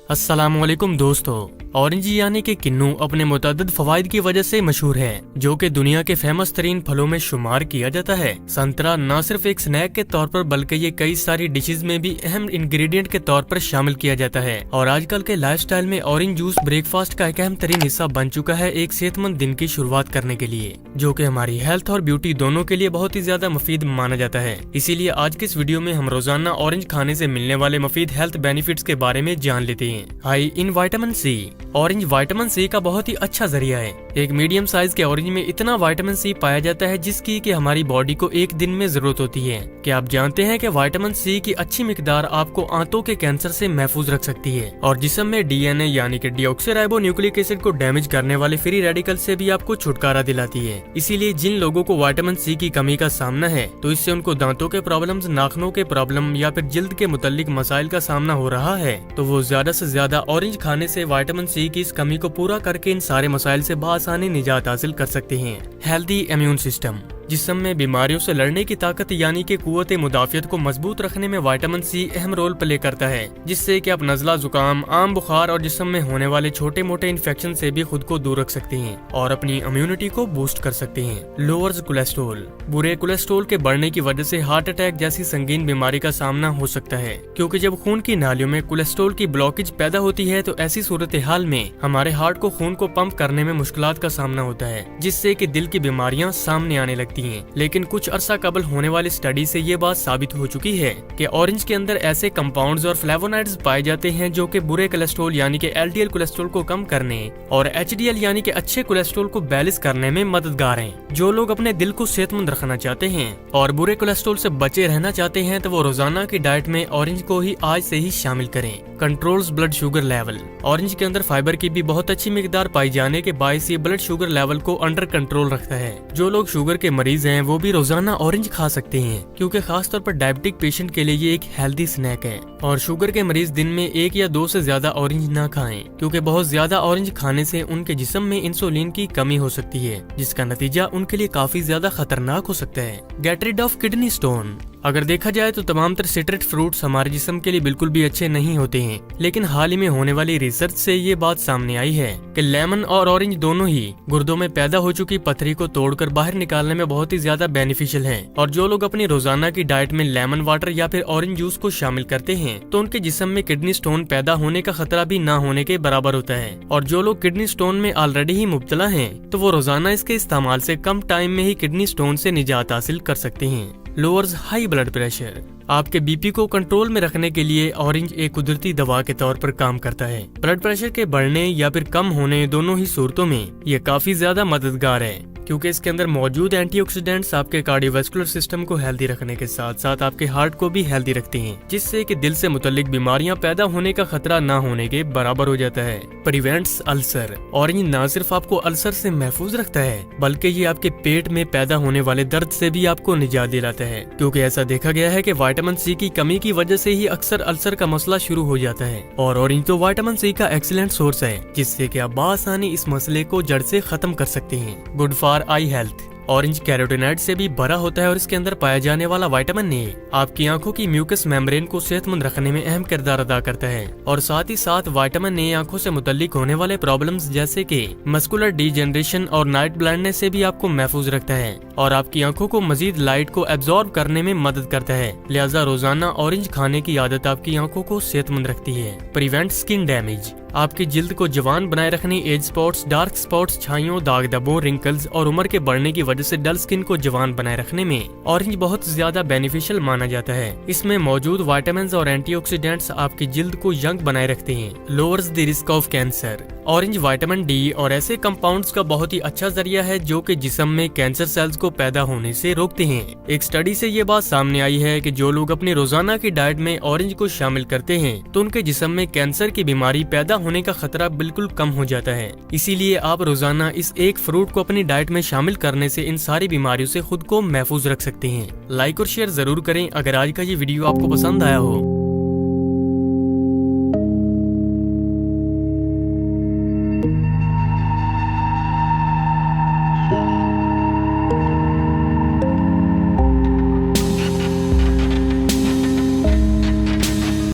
अस्सलामुअलैकुम दोस्तों। ऑरेंज यानी कि किन्नू अपने मुतअद्दिद फवाइद की वजह से मशहूर है, जो कि दुनिया के फेमस तरीन फलों में शुमार किया जाता है। संतरा न सिर्फ एक स्नैक के तौर पर बल्कि ये कई सारी डिशेज में भी अहम इंग्रेडिएंट के तौर पर शामिल किया जाता है और आजकल के लाइफस्टाइल में ऑरेंज जूस ब्रेकफास्ट का एक अहम तरीन हिस्सा बन चुका है एक सेहतमंद दिन की शुरुआत करने के लिए, जो कि हमारी हेल्थ और ब्यूटी दोनों के लिए बहुत ही ज्यादा मुफीद माना जाता है। इसीलिए आज के इस वीडियो में हम रोजाना ऑरेंज खाने से मिलने वाले मुफीद हेल्थ बेनिफिट्स के बारे में जान लेते हैं। High in vitamin C. Orange vitamin C का बहुत ही अच्छा जरिया है। एक मीडियम साइज के ऑरेंज में इतना विटामिन सी पाया जाता है जिसकी कि हमारी बॉडी को एक दिन में जरूरत होती है। क्या आप जानते हैं कि विटामिन सी की अच्छी मिकदार आपको आंतों के कैंसर से महफूज रख सकती है और जिस्म में डीएनए यानी कि डीऑक्सीराइबो न्यूक्लिक एसिड को डैमेज करने वाले फ्री रेडिकल से भी आपको छुटकारा दिलाती है। इसीलिए जिन लोगों को विटामिन सी की कमी का सामना है तो इससे उनको दांतों के प्रॉब्लम्स, नाखूनों के प्रॉब्लम या फिर जिल्द के मुतल्लिक मसाइल का सामना हो रहा है तो वो ज्यादा से ज्यादा ऑरेंज खाने से विटामिन सी की इस कमी को पूरा करके इन सारे मसाइल से बआसानी निजात हासिल कर सकते हैं। Healthy immune system. जिस्म में बीमारियों से लड़ने की ताकत यानी कि कुव्वत मुदाफियत को मजबूत रखने में विटामिन सी अहम रोल प्ले करता है, जिससे कि आप नजला, जुकाम, आम बुखार और जिस्म में होने वाले छोटे मोटे इन्फेक्शन से भी खुद को दूर रख सकते हैं और अपनी इम्यूनिटी को बूस्ट कर सकते हैं। Lowers cholesterol. बुरे कोलेस्ट्रॉल के बढ़ने की वजह से हार्ट अटैक जैसी संगीन बीमारी का सामना हो सकता है, क्योंकि जब खून की नालियों में कोलेस्ट्रॉल की ब्लॉकेज पैदा होती है तो ऐसी सूरत हाल में हमारे हार्ट को खून को पंप करने में मुश्किलात का सामना होता है, जिससे कि दिल की बीमारियां सामने आने लगती हैं। लेकिन कुछ अरसा कबल होने वाली स्टडी से ये बात साबित हो चुकी है कि ऑरेंज के अंदर ऐसे कंपाउंड्स और फ्लेवोनॉइड्स पाए जाते हैं जो कि बुरे कोलेस्ट्रॉल यानी कि एलडीएल कोलेस्ट्रॉल को कम करने और एचडीएल यानी कि अच्छे कोलेस्ट्रॉल को बैलेंस करने में मददगार हैं। जो लोग अपने दिल को सेहतमंद रखना चाहते हैं और बुरे कोलेस्ट्रॉल से बचे रहना चाहते हैं तो वो रोजाना की डाइट में ऑरेंज को ही आज से ही शामिल करें। Controls blood sugar level. Orange के अंदर फाइबर की भी बहुत अच्छी मिकदार पाई जाने के बायस ये ब्लड शुगर लेवल को अंडर कंट्रोल रखता है। जो लोग शुगर के मरीज हैं वो भी रोजाना ऑरेंज खा सकते हैं, क्योंकि खासतौर पर डायबिटिक पेशेंट के लिए ये एक हेल्दी स्नैक है। और शुगर के मरीज दिन में 1 या 2 से ज्यादा ऑरेंज ना खाएं, क्योंकि बहुत ज्यादा ऑरेंज खाने से उनके जिस्म में इंसुलिन की कमी हो सकती है, जिसका नतीजा उनके लिए काफी ज्यादा खतरनाक हो सकता है। Get rid of kidney stone. अगर देखा जाए तो तमाम तरह सिट्रस फ्रूट्स हमारे जिस्म के लिए बिल्कुल भी अच्छे नहीं होते हैं, लेकिन हाल ही में होने वाली रिसर्च से ये बात सामने आई है कि लेमन और ऑरेंज दोनों ही गुर्दों में पैदा हो चुकी पथरी को तोड़कर बाहर निकालने में बहुत ही ज्यादा बेनिफिशियल है। और जो लोग अपनी रोजाना की डाइट में लेमन वाटर या फिर ऑरेंज जूस को शामिल करते हैं तो उनके जिस्म में किडनी स्टोन पैदा होने का खतरा भी ना होने के बराबर होता है। और जो लोग किडनी स्टोन में ऑलरेडी ही मुब्तला हैं तो वो रोजाना इसके इस्तेमाल से कम टाइम में ही किडनी स्टोन से निजात हासिल कर सकते हैं। Lowers high blood pressure. आपके बीपी को कंट्रोल में रखने के लिए ऑरेंज एक कुदरती दवा के तौर पर काम करता है। ब्लड प्रेशर के बढ़ने या फिर कम होने दोनों ही सूरतों में ये काफी ज्यादा मददगार है, क्योंकि इसके अंदर मौजूद एंटीऑक्सीडेंट्स आपके कार्डियोवैस्कुलर सिस्टम को हेल्दी रखने के साथ साथ आपके हार्ट को भी हेल्दी रखते हैं, जिससे कि दिल से मुतल्लिक बीमारियां पैदा होने का खतरा ना होने के बराबर हो जाता है। Prevents ulcer. ऑरेंज न सिर्फ आपको अल्सर से महफूज रखता है बल्कि ये आपके पेट में पैदा होने वाले दर्द से भी आपको निजात दिलाता है, क्योंकि ऐसा देखा गया है कि विटामिन सी की कमी की वजह से ही अक्सर अल्सर का मसला शुरू हो जाता है। और ऑरेंज तो विटामिन सी का एक्सीलेंट सोर्स है, जिससे कि आप बआसानी इस मसले को जड़ से खत्म कर सकते हैं। Good for I health. Orange carotenoid से भी भरा होता है और इसके अंदर पाया जाने वाला विटामिन ए आपकी आंखों की म्यूकस मेम्ब्रेन को सेहतमंद रखने में अहम किरदार अदा करता है और साथ ही साथ विटामिन ए आंखों से मुतल्लिक होने वाले प्रॉब्लम्स जैसे कि मस्कुलर डीजेनरेशन और नाइट ब्लाइंडनेस से भी आपको महफूज रखता है और आपकी आंखों को मजीद लाइट को एब्जॉर्ब करने में मदद करता है। लिहाजा रोजाना ऑरेंज खाने की आदत आपकी आंखों को सेहतमंद रखती है। Prevent skin damage. आपकी जिल्द को जवान बनाए रखने, एज स्पॉट्स, डार्क स्पॉट्स, छाइयों, दाग धब्बों, रिंकल्स और उम्र के बढ़ने की वजह से डल स्किन को जवान बनाए रखने में ऑरेंज बहुत ज्यादा बेनिफिशियल माना जाता है। इसमें मौजूद विटामिन्स और एंटीऑक्सीडेंट्स आपकी जिल्द को यंग बनाए रखते हैं। Lowers the risk of cancer. Orange vitamin D और ऐसे कंपाउंड्स का बहुत ही अच्छा जरिया है जो कि जिस्म में कैंसर सेल्स को पैदा होने से रोकते हैं। एक स्टडी से ये बात सामने आई है कि जो लोग अपनी रोजाना की डाइट में ऑरेंज को शामिल करते हैं तो उनके जिस्म में कैंसर की बीमारी पैदा होने का खतरा बिल्कुल कम हो जाता है। इसीलिए आप रोजाना इस एक फ्रूट को अपनी डाइट में शामिल करने से इन सारी बीमारियों से खुद को महफूज रख सकते हैं। लाइक और शेयर जरूर करें अगर आज का ये वीडियो आपको पसंद आया हो।